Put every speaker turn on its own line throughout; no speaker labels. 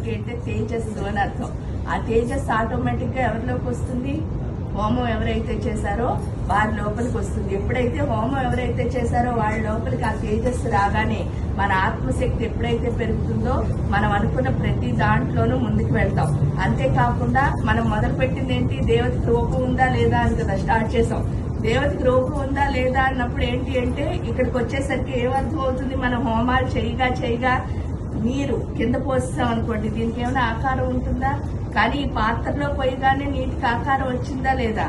అనేసరికి అంటే తేజస్సు అని అర్థం. ఆ తేజస్సు ఆటోమేటిక్ గా ఎవరిలోకి వస్తుంది? హోమం ఎవరైతే చేశారో వారి లోపలికి వస్తుంది. ఎప్పుడైతే హోమం ఎవరైతే చేశారో వాళ్ళ లోపలికి ఆ తేజస్సు రాగానే మన ఆత్మశక్తి ఎప్పుడైతే పెరుగుతుందో మనం అనుకున్న ప్రతి దాంట్లోనూ ముందుకు వెళ్తాం. అంతేకాకుండా మనం మొదలు పెట్టింది ఏంటి? దేవతకి రూపం ఉందా లేదా అని కదా స్టార్ట్ చేసాం. దేవతకి రూపం ఉందా లేదా అన్నప్పుడు ఏంటి అంటే ఇక్కడికి వచ్చేసరికి ఏమర్థం అవుతుంది? మనం హోమాలు చేయగా నీరు కింద పోస్తాం అనుకోండి, దీనికి ఏమైనా ఆకారం ఉంటుందా? కానీ ఈ పాత్రలో పోయిగానే నీటికి ఆకారం వచ్చిందా లేదా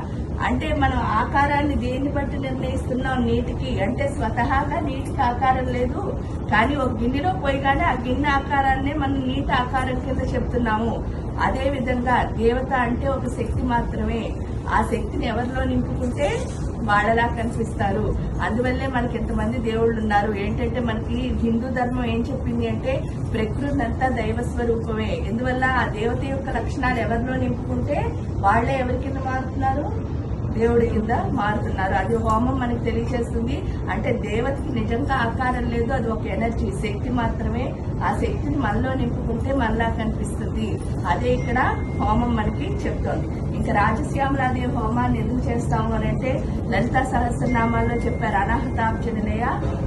అంటే మనం ఆకారాన్ని దేన్ని బట్టి నిర్ణయిస్తున్నాం? నీటికి అంటే స్వతహాగా నీటికి ఆకారం లేదు, కానీ ఒక గిన్నెలో పోయిగానే ఆ గిన్నె ఆకారాన్నే మనం నీటి ఆకారం కింద చెప్తున్నాము. అదే విధంగా దేవత అంటే ఒక శక్తి మాత్రమే. ఆ శక్తిని ఎవరిలో నింపుకుంటే వాళ్ళలా కనిపిస్తారు. అందువల్లే మనకి ఎంతమంది దేవుళ్ళు ఉన్నారు. ఏంటంటే మనకి హిందూ ధర్మం ఏం చెప్పింది అంటే ప్రకృతి అంతా దైవ స్వరూపమే. ఎందువల్ల ఆ దేవత యొక్క లక్షణాలు ఎవరిలో నింపుకుంటే వాళ్లే ఎవరి కింద మారుతున్నారు? దేవుడి కింద మారుతున్నారు. అది హోమం మనకి తెలియజేస్తుంది. అంటే దేవతకి నిజంగా ఆకారం లేదు, అది ఒక ఎనర్జీ, శక్తి మాత్రమే. ఆ శక్తిని మనలో నింపుకుంటే మనలా కనిపిస్తుంది. అదే ఇక్కడ హోమం మనకి చెప్తోంది. ఇంకా రాజశ్యామలాదేవి హోమాన్ని ఎందుకు చేస్తాము అని అంటే లలితా సహస్రనామాల్లో చెప్పారు. అనాహతాబ్జనయ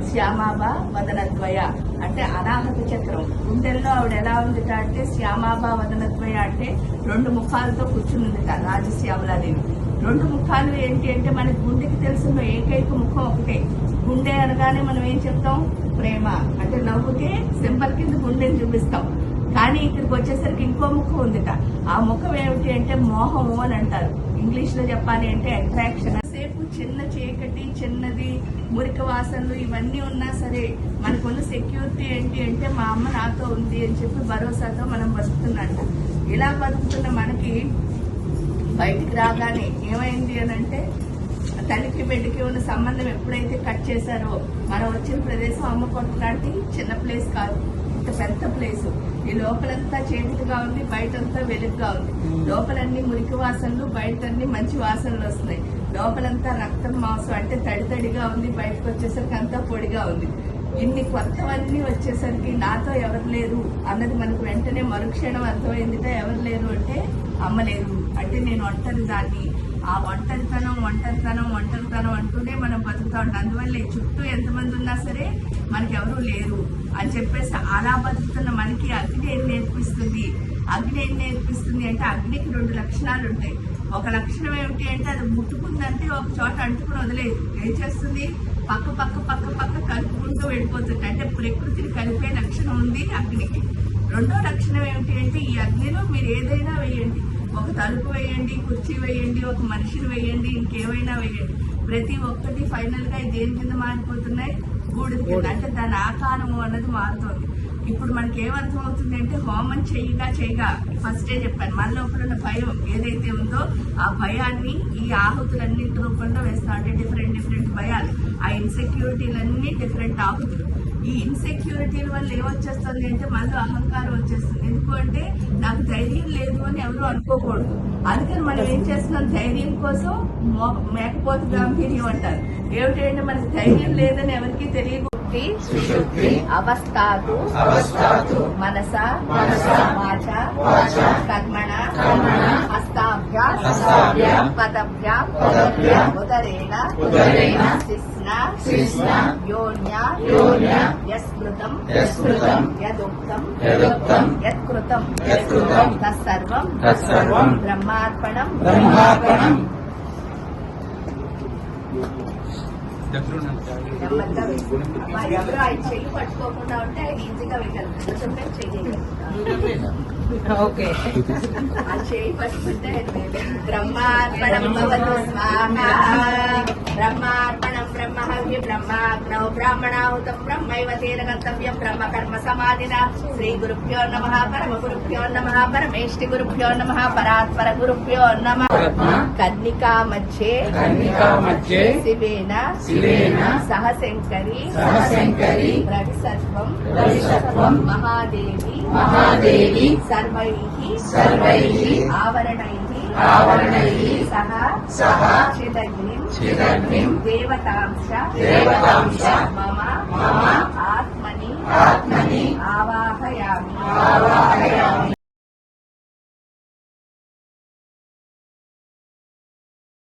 శ్యామాబ వదనద్వయ అంటే అనాహత చక్రం గుండెల్లో ఆవిడ ఎలా ఉందిట అంటే శ్యామాబ వదనద్వయ అంటే 2 ముఖాలతో కూర్చుని ఉందిట రాజశ్యామలాదేవి. 2 ముఖాలు ఏంటి అంటే మనకి గుండెకి తెలిసిన ఏకైక ముఖం ఒకటే. గుండె అనగానే మనం ఏం చెప్తాం? ప్రేమ అంటే నవ్వుకే సింబల్ కింద గుండెని చూపిస్తాం. కానీ ఇక్కడికి వచ్చేసరికి ఇంకో ముఖం ఉందిట. ఆ ముఖం ఏమిటి అంటే మోహము అని అంటారు. ఇంగ్లీష్ లో చెప్పాలి అంటే అట్రాక్షన్. సేపు చిన్న చీకటి, చిన్నది, మురికి వాసనలు ఇవన్నీ ఉన్నా సరే మనకున్న సెక్యూరిటీ ఏంటి అంటే మా అమ్మ నాతో ఉంది అని చెప్పి భరోసాతో మనం బతుకుతున్నట్టు. ఇలా బతుకుతున్న మనకి బయటికి రాగానే ఏమైంది అని అంటే తల్లికి బిడ్డకి ఉన్న సంబంధం ఎప్పుడైతే కట్ చేశారో మనం వచ్చిన ప్రదేశం అమ్మ కొట్టు లాంటి చిన్న ప్లేస్ కాదు, ఇంత పెద్ద ప్లేస్. ఈ లోపలంతా చీకటిగా ఉంది, బయటంతా వెలుగుగా ఉంది. లోపలన్నీ మురికి వాసనలు, బయటన్నీ మంచి వాసనలు వస్తున్నాయి. లోపలంతా రక్తం మాంసం అంటే తడితడిగా ఉంది, బయటకు వచ్చేసరికి అంతా పొడిగా ఉంది. ఇన్ని కొత్తవన్నీ వచ్చేసరికి నాతో ఎవరు లేరు అన్నది మనకు వెంటనే మరుక్షణం అర్థమైందిట. ఎవరు లేరు అంటే అమ్మ లేరు అంటే నేను ఒంటరి దాన్ని. ఆ ఒంటరితనం అంటూనే మనం బతుకుతా ఉంటాం. అందువల్లే చుట్టూ ఎంతమంది ఉన్నా సరే మనకెవరూ లేరు అని చెప్పేసి అలా బతుకుతున్న మనకి అగ్ని ఏం నేర్పిస్తుంది? అగ్ని ఏం నేర్పిస్తుంది అంటే అగ్నికి 2 లక్షణాలు ఉంటాయి. ఒక లక్షణం ఏమిటి అంటే అది ముట్టుకుందంటే ఒక చోట అంటుకుని వదిలేదు. ఏం చేస్తుంది? పక్క కలుపుకుంటూ వెళ్ళిపోతుంది. అంటే ప్రకృతిని కలిపే లక్షణం ఉంది అగ్నికి. 2వ లక్షణం ఏమిటి అంటే ఈ అగ్నిలో మీరు ఏదైనా వేయండి, ఒక తలుపు వేయండి, కుర్చీ వేయండి, ఒక మనిషిని వేయండి, ఇంకేమైనా వేయండి, ప్రతి ఒక్కటి ఫైనల్ గా దేని కింద మారిపోతున్నాయి? బూడిద కింద. అంటే దాని ఆకారము అన్నది మారుతోంది. ఇప్పుడు మనకి ఏమర్థం అవుతుంది అంటే హోమం చేయగా ఫస్టే చెప్పాను, మన లోపల ఉన్న భయం ఏదైతే ఉందో ఆ భయాన్ని ఈ ఆహుతులన్నింటి రూపంలో వేస్తాం. అంటే డిఫరెంట్ భయాలు, ఆ ఇన్సెక్యూరిటీలన్నీ డిఫరెంట్ ఆహుతులు. ఈ ఇన్సెక్యూరిటీల వల్ల ఏమొచ్చేస్తుంది అంటే మనలో అహంకారం వచ్చేస్తుంది. ఎందుకు అంటే నాకు ధైర్యం లేదు అని ఎవరు అనుకోకూడదు. అందుకని మనం ఏం చేస్తున్నాం? ధైర్యం కోసం మేకపోతు గాంభీర్యం అంటారు. ఏమిటంటే మనకి ధైర్యం లేదని ఎవరికి తెలియదు. అవస్థాతు మనసా వాచా కర్మణా హస్తాభ్యాం పదభ్యాం ఉదరేణ శిస్నా యోన్యా యస్మృతం యదుక్తం యత్కృతం తత్సర్వం బ్రహ్మార్పణం. ఎవరు ఆయన చెయ్యి పట్టుకోకుండా ఉంటే ఆయన ఈజీగా వేయగలరు. ఓకే, ఆ చేయి పట్టుకుంటే బ్రహ్మార్పణం బ్రహ్మార్పణం బ్రహ్మహవ్య బ్రహ్మాగ్నౌ బ్రాహ్మణాహుతం బ్రహ్మైవ తేన గంతవ్యం బ్రహ్మ కర్మ సమాధిన. శ్రీ గురుభ్యో నమః పరమ గురుభ్యో నమః పరమేష్టి గురుభ్యో నమః పరాత్పర గురుభ్యో నమః. కన్నికా మధ్యే శివేన సహ శంకరి రవిసర్వం మహాదేవి సర్వైః ఆవరణైః సహ చిదగ్నిం దేవతాంశ మమ